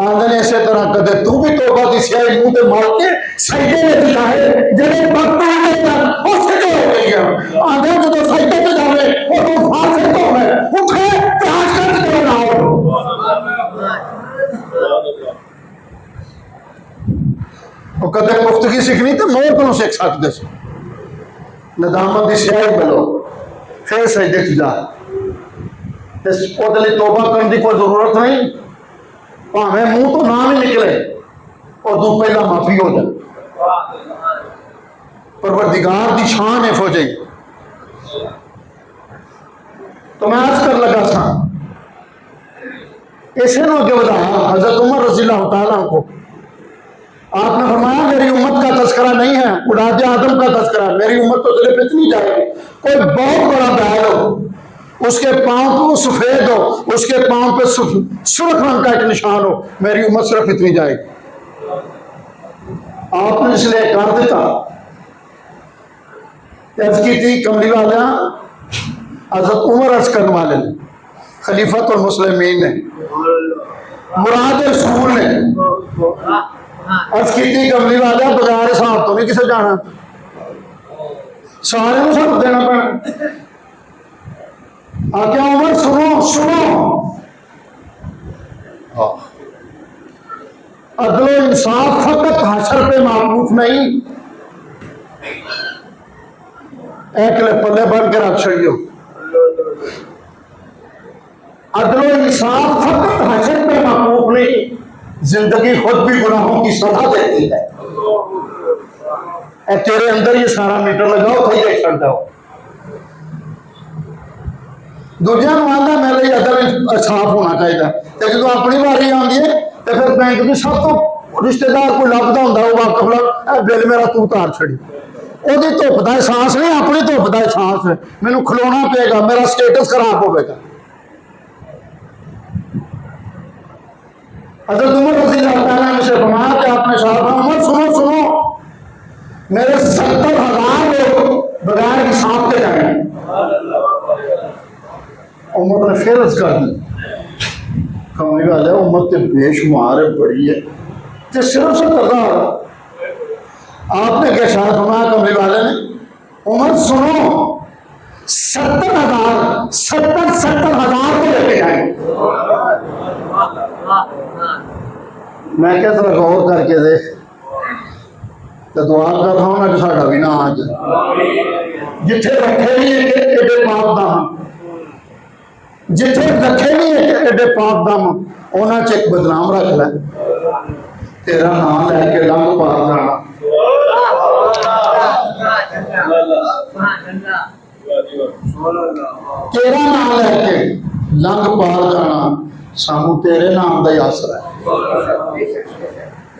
आंदे इस तरह कदे तू भी तौबा की स्याही मुंह ते मार के सजदे में दिखाए, जेड़े वक्त उल्टे सन वो सीधे हो गए। आंदे जो सजदे पे जावे वो तो फासिक होवे, उठे प्राश कर बनाओ। वो कदे पुख्तगी सीखनी तो मोर को सीख सकते। नदामत की स्याही मिलो, फिर सजदे च जा। तौबा करने की कोई जरूरत नहीं, भावें मुंह तो ना भी निकले और तू पहला माफी हो जाए। परवरदिगार की शान है फौजी। तो मैं आज कर लगा था इसे ना अगे बढ़ाया हजरत उमर रज़ी अल्लाह तआला को। आपने फरमाया मेरी उम्मत का तस्करा नहीं है, औलाद आदम का तस्करा। मेरी उम्मत तो सिर्फ इतनी जाएगी, कोई बहुत बड़ा बैल हो, उसके पांव को सफेद हो, उसके पांव पे सुर्ख रंग का एक निशान हो, मेरी उम्मत सिर्फ इतनी जाएगी। आपने इसलिए कर दिता। अर्ज की थी कमली वाले हजरत उमर अर्ज करने वाले ने, खलीफतुल मुस्लिमीन ने, मुराद रसूल ने अर्ज की थी कमली वाले बगैर हिसाब तो नहीं किसे जाना, सारे को सब देना पैना। आज्ञा उमर सुनो सुनो, अदलो इंसाफ फकत हशर पे मामूफ नहीं, एकले पल्ले बन के रख छड़ियो। अदलो इंसाफ फकत हशर पे मामूफ नहीं, जिंदगी खुद भी गुनाहों की सजा देती है। तेरे अंदर ये सारा मीटर लगाओ, थी देख सकता हो। दूजा आंदा मेरे अदल साफ होना चाहिए। तो जो अपनी बारी आती है तो फिर बैंक की सब तो रिश्तेदार कोई लभदा होंदा वो वाकफ बिल मेरा तू तार छड़ी, ओदी धुप का एहसास नहीं, अपनी धुप का एहसास है। मैनू खलोना पेगा, मेरा स्टेटस खराब होगा। हज़रत उमर रज़ी अल्लाह तआला ने फरमाया कि आपने साहब उमर सुनो सुनो, मेरे 70,000 लोग बगैर हिसाब के जाएंगे। उमर ने फिर अर्ज कर दी, कमली वाले उम्र तो बेशुमार है, बड़ी है, तो सिर्फ 70,000। आपने क्या शायद फरमाया कमली वाले ने, उमर सुनो, 70,000 70,000 को लेके जाएंगे। मैं क्या जरा गौर करके देख, तो दुआ कर रहा हूं ना कि साडा भी ना आज जिथे रखे नहीं एडे पाप दाम, जिथे रखे नहीं एडे पाप दाम, उन्होंने च एक बदनाम रख लै, तेरा नाम लैके लंघ पार जाना। तेरा नाम लैके लंघ पार जाना, सानू तेरे नाम का ही आसरा है।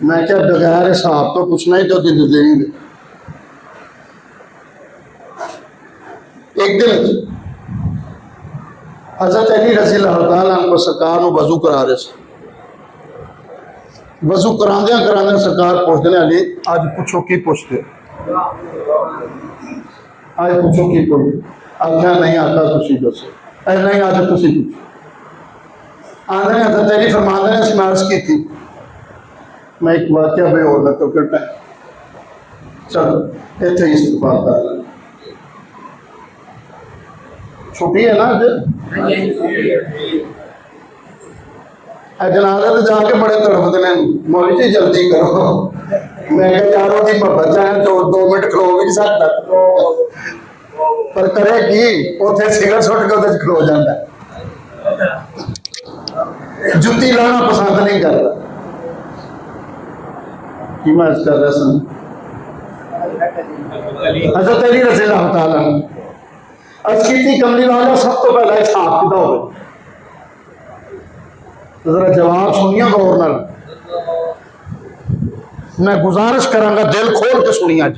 मैं क्या बगैर हिसाब तो पूछना ही तो दे देंगे। एक दिन हज़रत अली रज़ी अल्लाह तआला अन्हु सरकार को वजू करा रहे थे, वजू करांदे करांदे सरकार पूछते हैं, अली आज पूछो की पूछते, आज पूछो की पूछते, आख्या नहीं आता तुसी दसो, नहीं आज तुसी पूछो। आंदे ने हज़रत अली फरमांदे ने स्मार्स की थी, मैं एक वाक्य भी होगा तो करता है, चलो इतने इस्तेफाद कर छुट्टी है ना जनाजे तो जाके बड़े तड़फते हैं, मौली जी जल्दी करो। मैं क्या यारों की मोहब्बत है तो 2 मिनट खलो भी नहीं सकता, पर करे की उथे सिगरट सुट के उधर खलो जाता, जुत्ती लाना पसंद नहीं करता। की मैं कर रहा सन हज़रत अली रज़ी अल्लाह तआला अर्ज की कमली वाला सब तो पहला हिसाब किताब हो, जरा जवाब सुनिए गौर नाल, मैं गुजारिश करांगा दिल खोल के सुनिए। अज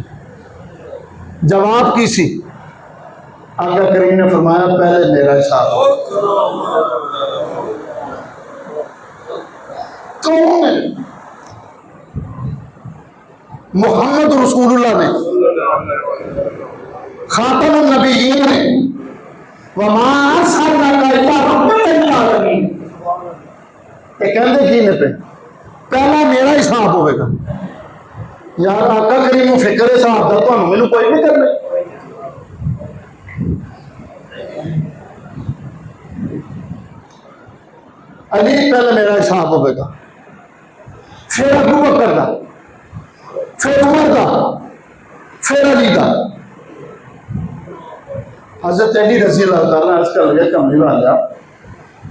जवाब की सी, आका करीम ने फरमाया पहले मेरा हिसाब। कौन है? मोहम्मद रसूलुल्लाह ने, खातमुन नबिय्यीन ने, वमा अरसलनाका इल्ला रहमतन लिल आलमीन। ये कहते की ने पे पहला मेरा हिसाब होगा। यार आका करीम को फिक्र हिसाब का, तो मैनू कोई नहीं करना। अली पहले मेरा हिसाब होगा, फिर अबू बकर का, फिर उमर का, फिर अली का। हज़रत अली रज़ी अल्लाह तआला अर्ज कर लगे कमली वाला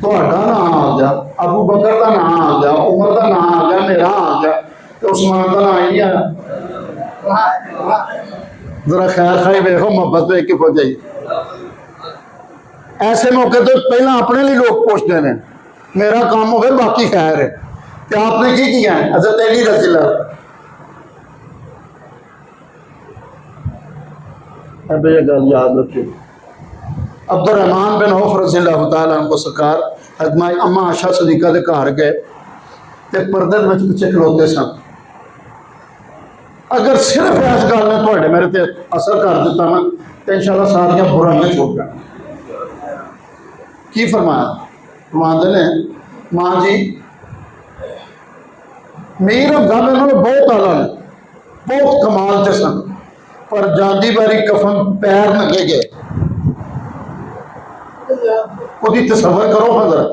तुहाडा नाम आ गया, अबू बकर का नाम आ गया, उमर का नाम आ गया, मेरा आ गया, तो उस्मान का नाम ही नहीं आया। जरा खैर खाई देखो, मोहब्बत में कि हो जाइए। ऐसे मौके तो पहला अपने लिए लोग पूछते हैं, मेरा काम हो गया बाकी खैर है, कि आपने की किया है? हज़रत अली रज़ी अल्लाह, अब ये गल याद रखिए, अब्दुर्रहमान बिन औफ रज़ी अल्लाह तआला अन्हु सरकार हज़रत अम्मा आयशा सदीका के घर गए तो पर्दे में पिछे खलोते सन। अगर सिर्फ इस गल ने थोड़े मेरे ते असर कर दिता ना तो इंशाअल्लाह सारियां बुराइयां छूट जाए। की फरमाया? फरमाते ने मां जी मीर गम इन्होंने बहुत आला ने, बहुत कमाल से सन, पर जाती बारी कफन पैर लगे गए, उसकी तसव्वुर करो हजरत,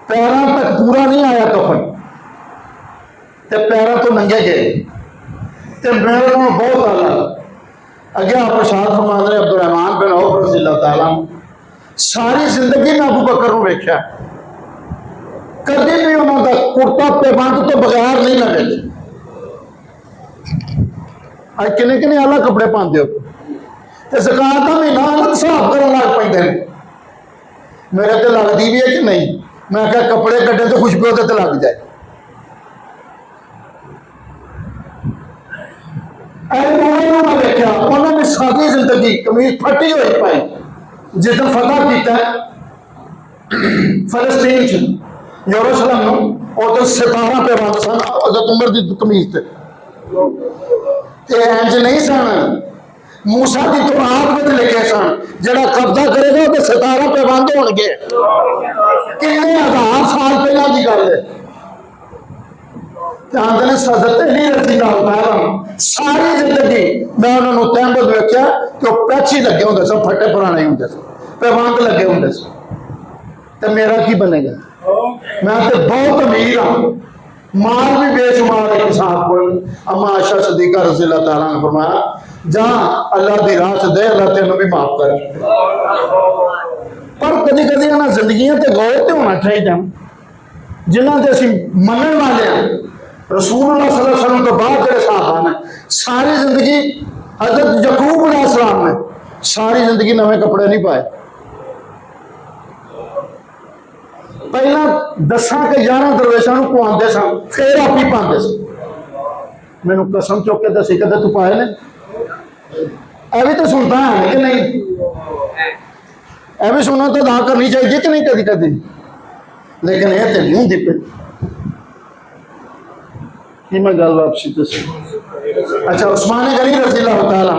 पैरों तक पूरा नहीं आया कफन, ते पैरों तो नंगे गए, ते मेरे को बहुत आला। अगे आप प्रसाद फरमाते ने अब्दुर्रहमान बिन औफ रज़ी अल्लाह तआला सारी जिंदगी में अबू बकर को वेख्या, कभी भी उन्होंने कुर्ता पैबंद तो बगैर नहीं लगे। अज किन्ने किन्ने आला कपड़े पाते हो, तो ज़कात का महीना आना हिसाब कर लग पैंदे ने, मेरे तो लगती भी है कि नहीं। मैं क्या कपड़े कटे तो खुशबू तो लग जाए। मैं देखा उन्होंने सारी जिंदगी कमीज फटी हुई पाई, जिस दिन फतह किया फलस्तीन च यरूशलेम उस दिन 17 पैबंद सन हज़रत उमर की कमीज इंज नहीं सन, मूसा की तौरात में लिखे सन, जरा कब्जा करेगा वो 17 पे बंद होणगे। कितने हजार साल पहला की गल है। आंदे ने हजरत अली रजी अल्लाह तआला सारी जिंदगी मैं उन्होंने तहमद वेख्या कि वो पैछी लगे होंगे सन, फटे पुराने होंगे सन, पैबंद लगे होंगे सन। तो मेरा की बनेगा? मैं तो बहुत अमीर हाँ, माल भी बेशुमार है किसान को। अम्मा आयशा सिद्दीका रज़ी अल्लाह तआला ने फरमाया, जा अल्लाह दी राह च दे, अल्लाह तेनों भी माफ कर। पर कदी कदी इन्हां जिंदगियां ते गौर ते होना चाहिए जिन्हां दे असीं मनण वाले हैं। रसूलुल्लाह सल्लल्लाहु अलैहि वसल्लम तो बाद जेहड़े सहाबा ने सारी जिंदगी, हज़रत यकूब अलैहिस्सलाम ने सारी जिंदगी नवे कपड़े नहीं पाए। पहला 10 के 11 दरवेशा पवाते सन, फिर आप ही पाते सन। मैनू कसम चुक के दसी कदे तू पाए ने? ए भी तो सुनता है कि नहीं? ए भी सुनना तो अदा करनी चाहिए कि नहीं कभी कभी, लेकिन यह तो नहीं होंगी पे। मैं गल वापसी दसी। अच्छा, उस्मान गनी रज़ी अल्लाह तआला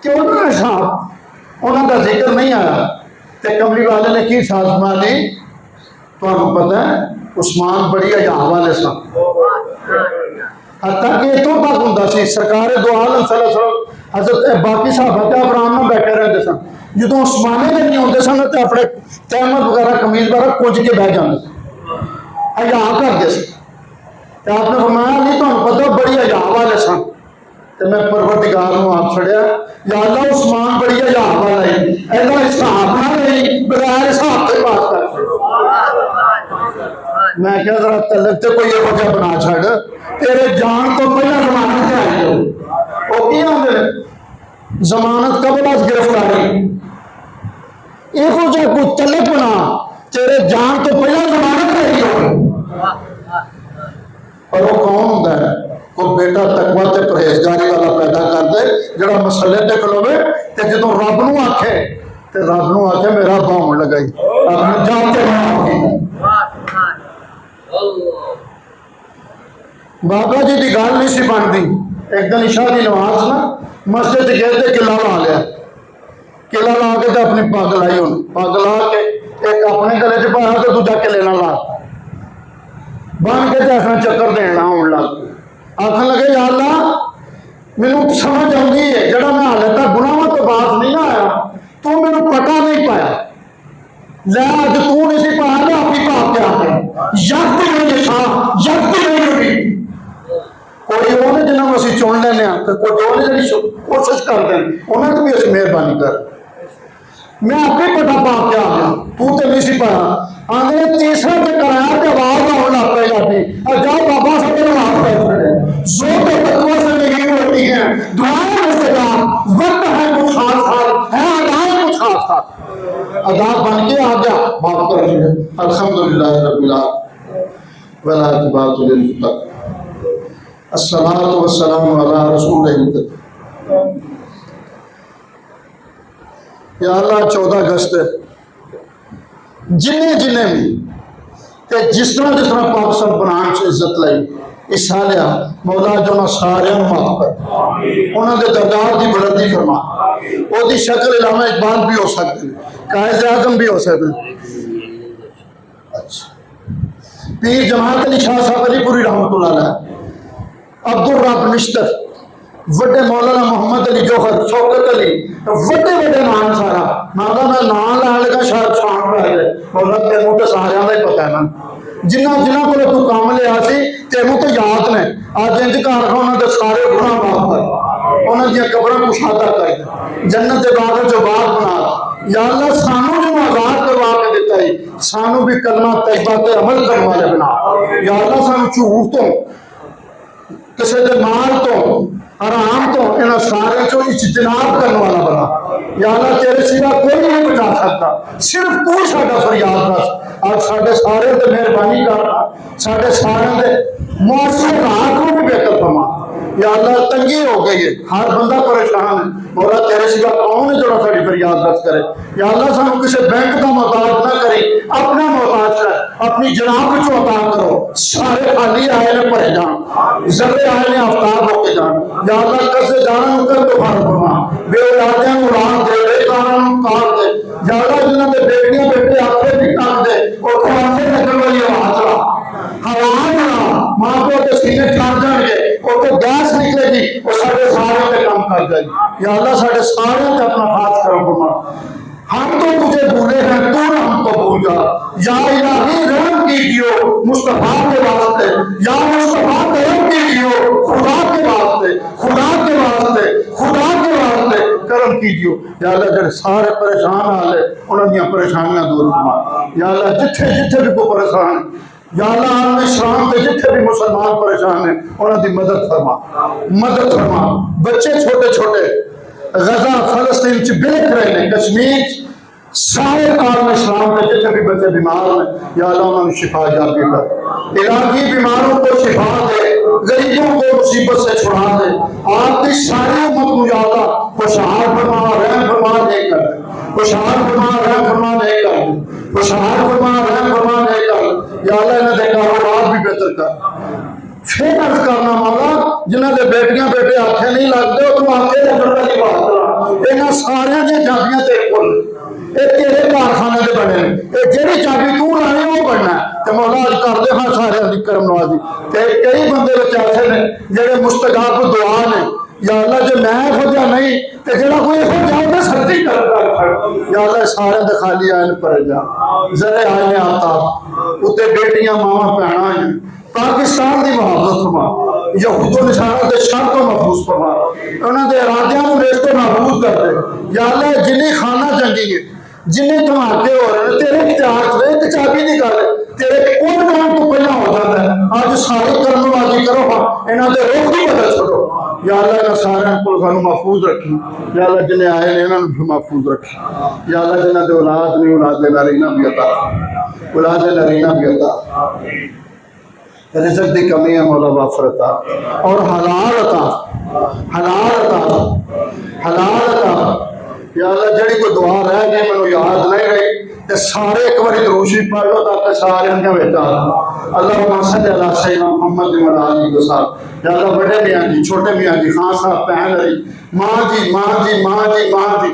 कि उन्होंने साहब उन्होंने जिक्र नहीं आया तो कमली वाले ने की साजमा दी। तो पता है उस्मान बड़ी हया वाले सन, हत्ता कि इतों तक होंदा सी सरकार दो आलम सल्लल्लाहु अलैहि वसल्लम हजरत बाकी साहबा आराम में बैठे रहते सन। जो उस्माने के नहीं होंगे सन तो अपने तहमद वगैरह कमीज वगैरह कुंज के बह जाते सन, हया करते सन। तो आपने फरमाया नहीं, तो पता बड़ी हया वाले सन। तो मैं परवरदिगार नूं आप छड़िया, या अल्लाह उस्मान बड़ी हया वाला है, ऐसा हिसाब ना नहीं बगैर हिसाब से बात कर। मैं क्या जरा तलक तो कोई यहो जिहा बना छड़, तेरे जान तो पहला जमानत चाहिए। वो की आंदे जमानत कबल अज गिरफ्तारी, यहो जिहा कोई तलक बना, तेरे जान तो पहला जमानत चाहिए। पर वो कौन होंदा है? वो बेटा तकवा ते परहेजगारी वाला पैदा कर दे, जड़ा मसले ते खलोवे ते जदों रब नूं आखे ते रब नूं आखे मेरा भाउण लगाई अपने जाते बाबा जी की गल नहीं सी बनती। एक दिन इशा की नमाज ना मस्जिद गए थे, किला ला लिया, किला ला के तो अपनी पग लाई, होनी पग ला के एक अपने गले च पाया तो दूजा किले ना ला बन के अपना चक्कर देना आने लग आखन लगे, या अल्लाह मैनू समझ आती है जरा मैं हाले तक गुनाहों तो बात नहीं ना आया, तू मैनू पता नहीं पाया, लै अज तू नहीं सी पाया ना आप ही पाप के आके यक नहीं दिखा यक नहीं होगी। कोई वो ने जिन्होंने असं चुन लें तो कोई वो ने जी कोशिश करते हैं उन्होंने भी असं मेहरबानी कर। मैं आपे पता पा के आ गया, तू तो नहीं सी पाया। आंदे तीसरा पे कराया तो आवाज आने लग पे जाती, जाओ बाबा सब नमाज पढ़ पड़े जो तो तकवा से नहीं होती है, दुआएं मुस्तजाब, वक्त है कुछ खास खास है, अदाएं कुछ खास खास, अदा बन के आ गया माफ कर दिया। अल्हम्दुलिल्लाह रब्बिल आलमीन वला इत्तिबाअ लिल मुत्तक़ीन, अस्सलातु वस्सलामु अला रसूलिल करीम। या अल्लाह 14 अगस्त जिन्हें जिन्हें भी ते जिस तरह पाकिस्तान बनाने से इज्जत लाई हिस्सा लिया, मौला जो ना सारे माफ कर, उन्होंने दरदार की बुलंदी फरमा। वो शक्ल इलामा इकबाल भी हो सकते, कायद आजम भी हो सकते। अच्छा, पीर जमात अली शाह साहब अलीपुरी रहमतुल्लाह अलैह, अब्दुल रब निश्तर, वड्डे मौलाना मोहम्मद अली जोहर, शौकत अली, वड्डे वड्डे नाम सारा माता मैं नाम लैन लगा शायद छान पै जाए। मौला तेनों तो सारिया का ही पता है ना, जिन्होंने को तू काम लिया तेनों तो याद ने, अज इंज कर उन्होंने सारे गुनाह माफ कर, उन्होंने कब्रां कुशादा कर, जन्नत के बाग चो बाग बना। या अल्लाह सानू जो आजाद करवा के दिता है, सानू भी कलमा तैयबा ते अमल करने वाले बना। या अल्लाह सानू झूठ तो किसी के माल तो आराम तो इन्होंने सारे चो इज्तनाब करने वाला बना। या अल्लाह तेरे सिवा कोई नहीं बचा सकता, सिर्फ तू साडा फरियाद दस। आज साडे सारे ते मेहरबानी कर, साडे सारे दे मौसम रात को भी बेहतर फरमा। या अल्लाह तंगी हो गई है, हर बंदा परेशान है, मौला तेरे सिवा कौन है जो साड़ी फरियाद दस करे। या अल्लाह सानू किसी बैंक का मोहताज ना करे, अपना मोहताज कर, अपनी जनाब चो अता करो। सारे खाली आए ने भरे जान, जर्रे आए ने आफ्ताब होके जान। या अल्लाह कसे जाना कर तो फर्क फरमा, बेऔलादियां नूरान दे, बेकारां नूं तार दे। या अल्लाह गई। या अल्लाह साढ़े सारे पे अपना खास करम फरमा। हम तो तुझे भूले हैं, तू ना हमको भूल जा। या इलाही रहम कीजियो मुस्तफा के वास्ते, या मुस्तफा करम कीजियो खुदा के वास्ते, खुदा के वास्ते, खुदा के वास्ते करम कीजियो। या अल्लाह जेडे सारे परेशान हाल है उन्होंने परेशानियां दूर फरमा। या अल्लाह जिथे जिथे भी कोई परेशान, या अल्लाह आलम इस्लाम के जिथे भी मुसलमान परेशान है उन्होंने मदद फरमा, मदद फरमा। बच्चे छोटे छोटे गजा फलस्तीन च बिलख रहे हैं, कश्मीर सारे आलम इस्लाम के जितने भी बच्चे बीमार हैं, या अल्लाह उन्होंने शिफा याबी कर। इलाही बीमारों को शिफा दे, गरीबों को मुसीबत से छुड़ा दे। आपकी सारी उम्मत को या अल्लाह खुशहाल फरमा, रहम फरमा दे कर, खुशहाल फरमा, रहम फरमा दे कर, खुशहाल फरमा, रहम फरमा दे कर। या अल्लाह इन्हें कारोबार भी बेहतर कर। फिर अर्ज करना मौला जिन्होंने बेटियां बेटे आखे नहीं लगते तू आखे लगन वाली बात करा। इन्होंने सारिया दी चाबियां तेरे कोल, ये तेरे कारखाने के बने ने, ये जेहड़ी चाबी तू लानी वो बनना है। मौला अज करते हाँ सारे की करम नवाजी। कई बंदे ऐसे ने जेडे मुस्तजाब दुआ ने। या अल्लाह जो मैं हो जा नहीं तो जेड़ा कोई हो जाए सच्ची कर। या अल्लाह सारे दे खाली आए पर जा जरे आए ने आता उत्ते बेटियां मावां भैणां हैं। पाकिस्तान की मुहाफत फरमा, यहूदो निशाना के शर तो महफूज फरमा, उन्होंने इरादियां को रेस तो महफूज कर दे। या अल्लाह जिन्नी खाना चंगी है, जिन्ने धमाके हो रहे हैं तेरे इख्तियार च एक चाबी की गल तेरे कौन काम तो पहला हो जाता है। अज सारी कर्मबाजी करो, हाँ इन्हों के रोक ही बदल छोड़ो। या अल्लाह इन्होंने सारे को सानू महफूज रखी। या अल्लाह जिन्हें आए ने इन्होंने भी महफूज रखी। या अल्लाह जिन्होंने औलाद नहीं औलाद नरीना भी अता, औलाद नरीना भी अता, रिज़्क़ की कमी है मौला वाफरता और हलाल अता, हलाल अता, हलाल अता। या अल्लाह जड़ी कोई दुआ रह गई मैनू याद नहीं रही तो सारे एक बार रोशनी पढ़ लो ताकि सारे बेटा अल्लाह सल्लल्लाहु अलैहि सैयदना मुहम्मद व आलिहि वसल्लम। या अल्लाह बड़े मियाँ जी, छोटे मियाँ जी, खान साहब, बहन रही, माँ जी, माँ जी, माँ जी, माँ जी,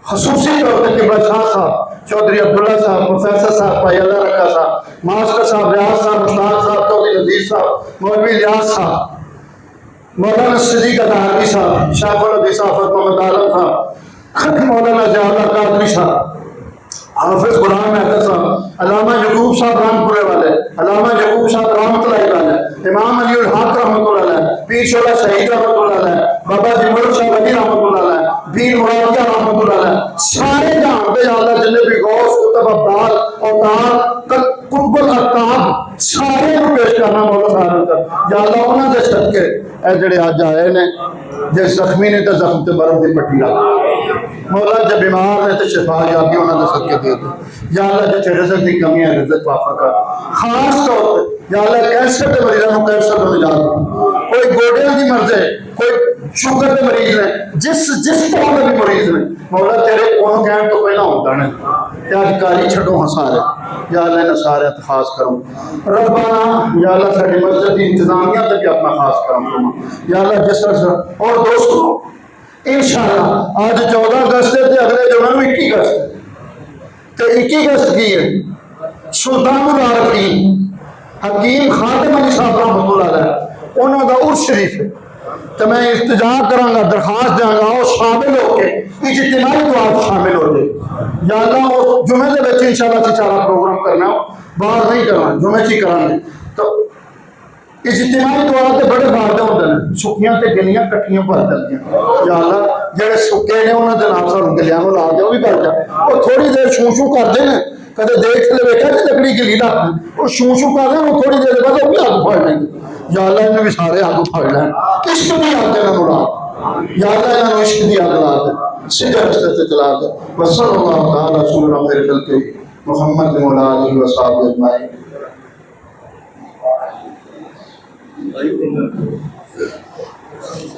खसूसी तौर पर किबला शाह साहब, चौधरी अब्दुल्ला साहब, प्रोफेसर साहब, भाई अल्लाह रखा साहब, मास्टर साहब, रियाज साहब, मुश्ताक साहब, चौधरी नजीर साहब, मौलवी इलियास साहब, मौलाना सिद्दीक अताहरी साहब, शाफुल हदीस साहब, मोहम्मद आलम साहब, मौलाना ज़ियाउल्लाह कादरी साहब, हाफिज गुलाम मेहता साहब, अल्लामा यकूब साहब रामपुरे वाले, अल्लामा यकूब साहब रहमतुल्लाह वाले, इमाम अली उल हक रहमतुल्लाह अलैह, पीर शोला शहीद रहमतुल्लाह अलैह, बाबा जिमर शाह वली रहमतुल्लाह अलैह, पीर मुरादिया रहमतुल्लाह अलैह, सारे जहां पे अल्लाह जिन्ने भी गौस कुतुब अब्दाल औतार कुतुबुल अताब सारे को पेश करना मौला सारे का। या अल्लाह उन्होंने सदके ए जेड़े अज आए ने जे जख्मी ने तो जख्म ते बर्फ की पट्टी ला मौला, जो बीमार ने तो शिफा याबी उन्होंने सदके दे दो। या अल्लाह जिथे रिज़्क़ की कमी है रिज़्क़ वाफा कर। खास तौर पर या अल्लाह कैंसर के मरीजों को कैंसर को निजात, कोई गोडियों की मर्ज है, कोई शुगर के मरीज ने, जिस तरह के भी मरीज ने मौला तेरे कौन कहने तो पहला होता है अज कारी छो हाँ सारे। या अल्लाह इन्हें सारे खास करो रब्बाना। या अल्लाह साड़ी मस्जिद की इंतजामिया तक भी अपना खास करम फरमा। या अल्लाह जिस तरह और दोस्तों इंशाअल्लाह आज 14 अगस्त है, अगले जुमे 21 अगस्त तो 21 अगस्त की है सुल्तानुल आरफीन हकीम खातिम अली साहब रहमतुल्लाह अलैह उन्हों का उर्स शरीफ है। तो मैं इल्तिजा करांगा, दरखास्त देंगा और शामिल होके इज्तिमाई दुआ शामिल हो जाए। या अल्लाह उस जुमे के इंशाअल्लाह सारा प्रोग्राम करना बाहर नहीं करना, जुमे च ही करांगे। तो इज्तिमाई दुआ के बड़े फायदे होते हैं, सुखियां ते गिलियां कट्ठियां भर जाती। या अल्लाह जेडे सुके ने उन्होंने नाल सानू गिलियां ला दे, भी भर जाए। वो थोड़ी देर छू छू करते हैं, कदे देख ले बैठा कि लकड़ी गिली ला वो छू छू कर रहे, वो थोड़ी देर बाद वो भी अग फड़ लेंगे। या अल्लाह इन्हें भी सारे अग फड़ लैन, इश्क भी आते हैं मुराद। या अल्लाह इन्होंने इश्क की अग ला दे, सीधे रस्ते से चला दे। वसल्लल्लाहु तआला रसूलुल्लाह खैर खल्क़ि मुहम्मद व आलिहि व सहाबिहि अजमाइन।